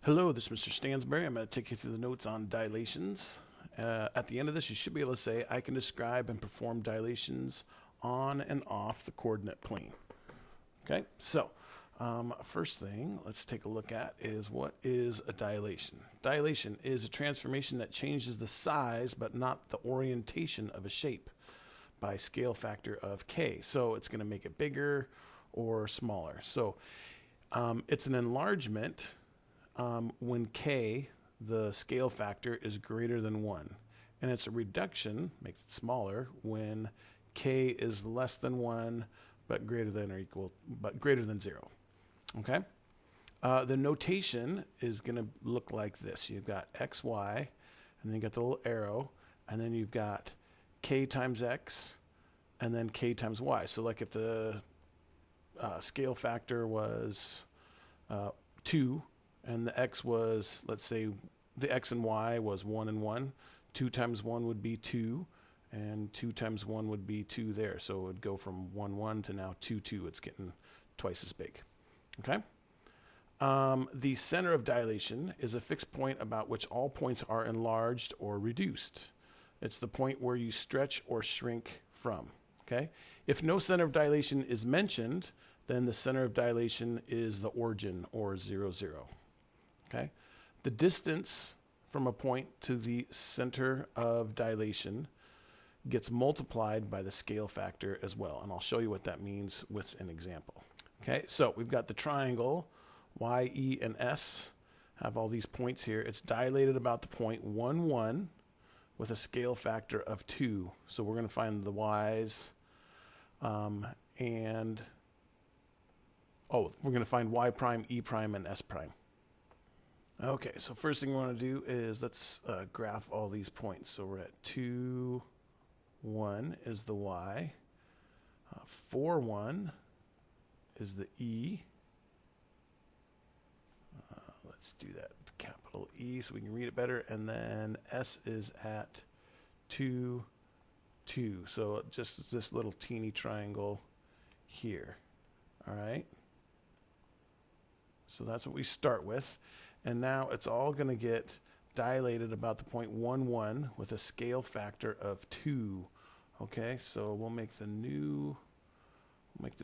Hello, this is Mr. Stansbury. I'm going to take you through the notes on dilations. At the end of this, you should be able to say, I can describe and perform dilations on and off the coordinate plane. Okay, so first thing let's take a look at is what is a dilation. Dilation is a transformation that changes the size but not the orientation of a shape by scale factor of k. So it's going to make it bigger or smaller. So it's an enlargement when k, the scale factor, is greater than 1. And it's a reduction, makes it smaller, when k is less than 1 but greater than or equal, but greater than 0. Okay? The notation is going to look like this. You've got x, y, and then you got the little arrow, and then you've got k times x, and then k times y. So like if the scale factor was 2, and the x was, let's say, the x and y was 1 and 1. 2 times 1 would be 2, and 2 times 1 would be 2 there. So it would go from 1, 1 to now 2, 2. It's getting twice as big. Okay? The center of dilation is a fixed point about which all points are enlarged or reduced. It's the point where you stretch or shrink from. Okay? If no center of dilation is mentioned, then the center of dilation is the origin, or 0, 0. Okay? The distance from a point to the center of dilation gets multiplied by the scale factor as well. And I'll show you what that means with an example. Okay, so we've got the triangle, Y, E, and S have all these points here. It's dilated about the point 1, 1 with a scale factor of 2. So we're going to find the Y's we're going to find Y prime, E prime, and S prime. Okay, so first thing we want to do is let's graph all these points. So we're at 2, 1 is the Y, 4, 1 is the E. Let's do that with capital E so we can read it better. And then S is at 2, 2. So just this little teeny triangle here. All right. So that's what we start with. And now it's all going to get dilated about the point 1, 1 with a scale factor of 2. Okay, so we'll make the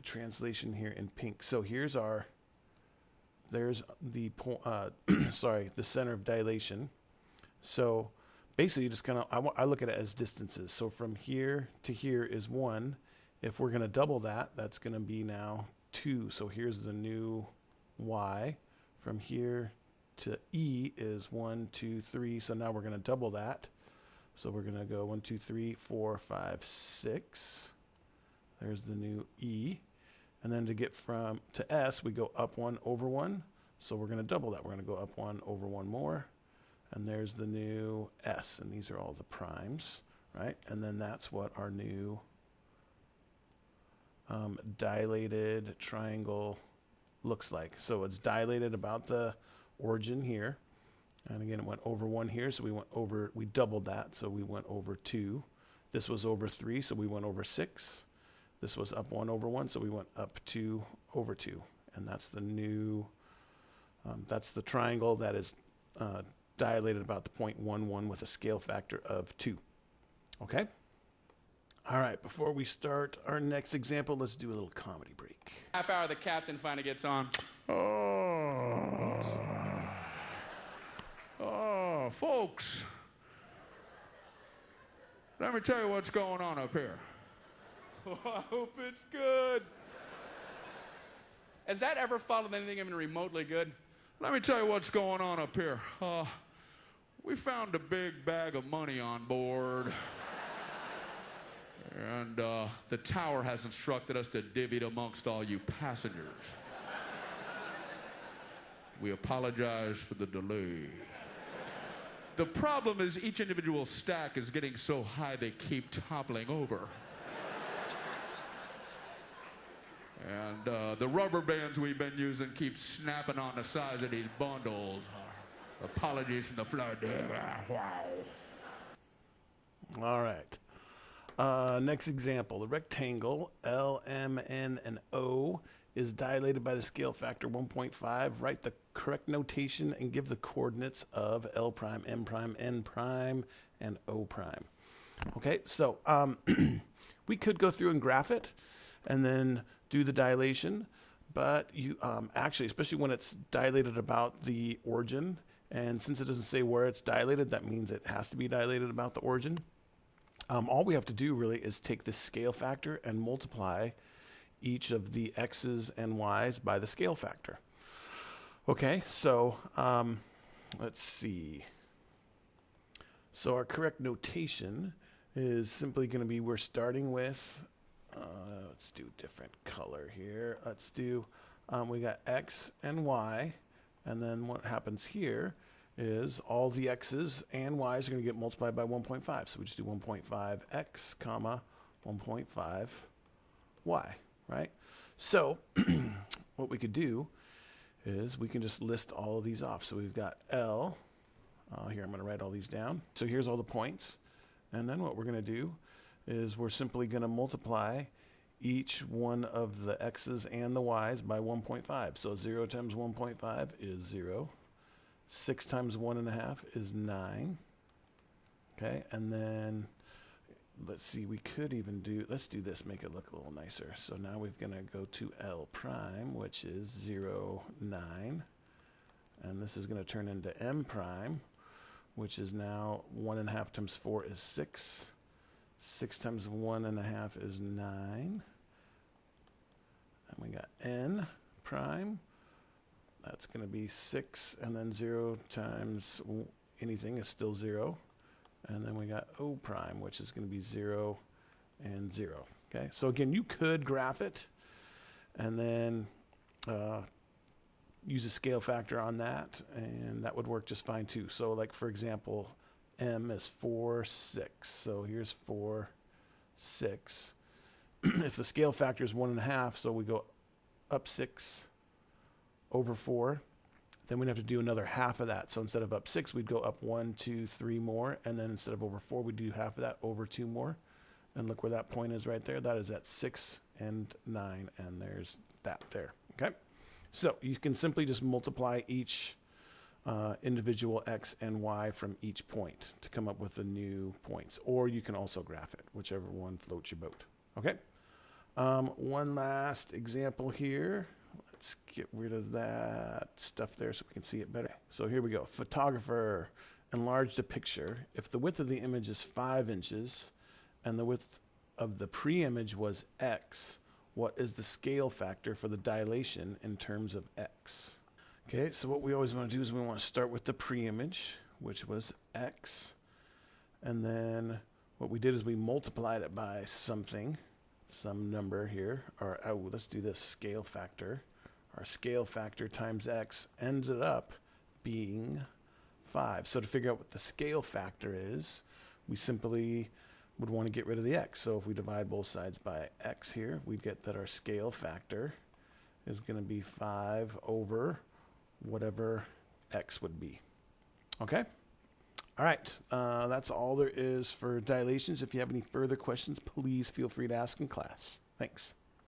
translation here in pink. So there's the the center of dilation. So basically you just kind of, I look at it as distances. So from here to here is 1. If we're going to double that, that's going to be now 2. So here's the new Y. From here to E is 1, 2, 3. So now we're going to double that. So we're going to go 1, 2, 3, 4, 5, 6. There's the new E. And then to get from to S, we go up 1 over 1. So we're going to double that. We're going to go up 1 over 1 more. And there's the new S. And these are all the primes, right? And then that's what our new dilated triangle looks like. So it's dilated about the origin here, and again it went over 1 here, so we doubled that, so we went over 2. This was over 3, so we went over 6. This was up 1 over 1, so we went up 2 over 2. And that's the new that's the triangle that is dilated about the point 1, 1 with a scale factor of 2. Okay, all right, before we start our next example, let's do a little comedy break. Half hour, the captain finally gets on. Oh, folks, let me tell you what's going on up here. Oh, I hope it's good. Has that ever followed anything even remotely good? Let me tell you what's going on up here. We found a big bag of money on board. And the tower has instructed us to divvy it amongst all you passengers. We apologize for the delay. The problem is each individual stack is getting so high they keep toppling over. And the rubber bands we've been using keep snapping on the sides of these bundles. Apologies from the flood. Wow. All right. Next example, the rectangle L, M, N, and O is dilated by the scale factor 1.5. Write the correct notation and give the coordinates of L prime, M prime, N prime, and O prime. Okay, so we could go through and graph it and then do the dilation, but you actually, especially when it's dilated about the origin, and since it doesn't say where it's dilated, that means it has to be dilated about the origin. All we have to do really is take the scale factor and multiply each of the x's and y's by the scale factor. Okay, so let's see. So our correct notation is simply going to be, we're starting with, let's do a different color here. Let's do, we got x and y, and then what happens here is all the x's and y's are going to get multiplied by 1.5. So we just do 1.5 x comma 1.5 y, right? So what we could do is we can just list all of these off. So we've got L, here I'm going to write all these down. So here's all the points. And then what we're going to do is we're simply going to multiply each one of the x's and the y's by 1.5. So 0 times 1.5 is 0. 6 times 1.5 is 9. Okay, and then let's see, we could even do, let's do this, make it look a little nicer. So now we're going to go to L prime, which is 0, 9. And this is going to turn into M prime, which is now 1.5 times 4 is 6. 6 times 1.5 is 9. And we got N prime. That's going to be 6, and then 0 times anything is still 0. And then we got O prime, which is going to be 0 and 0. Okay, so again, you could graph it and then use a scale factor on that, and that would work just fine too. So like, for example, M is 4, 6. So here's 4, 6. If the scale factor is 1.5, so we go up 6 over 4, then we'd have to do another half of that. So instead of up 6, we'd go up 1, 2, 3 more, and then instead of over 4, we'd do half of that over 2 more. And look where that point is right there. That is at 6 and 9, and there's that there. Okay, so you can simply just multiply each individual x and y from each point to come up with the new points, or you can also graph it, whichever one floats your boat. Okay, one last example here. Let's get rid of that stuff there so we can see it better. So here we go. Photographer enlarged a picture. If the width of the image is 5 inches and the width of the pre-image was x, what is the scale factor for the dilation in terms of x? Okay, so what we always want to do is we want to start with the pre-image, which was x. And then what we did is we multiplied it by something, some number here. Or let's do this scale factor. Our scale factor times x ended up being 5. So to figure out what the scale factor is, we simply would want to get rid of the x. So if we divide both sides by x here, we get that our scale factor is going to be 5 over whatever x would be. Okay? All right. That's all there is for dilations. If you have any further questions, please feel free to ask in class. Thanks.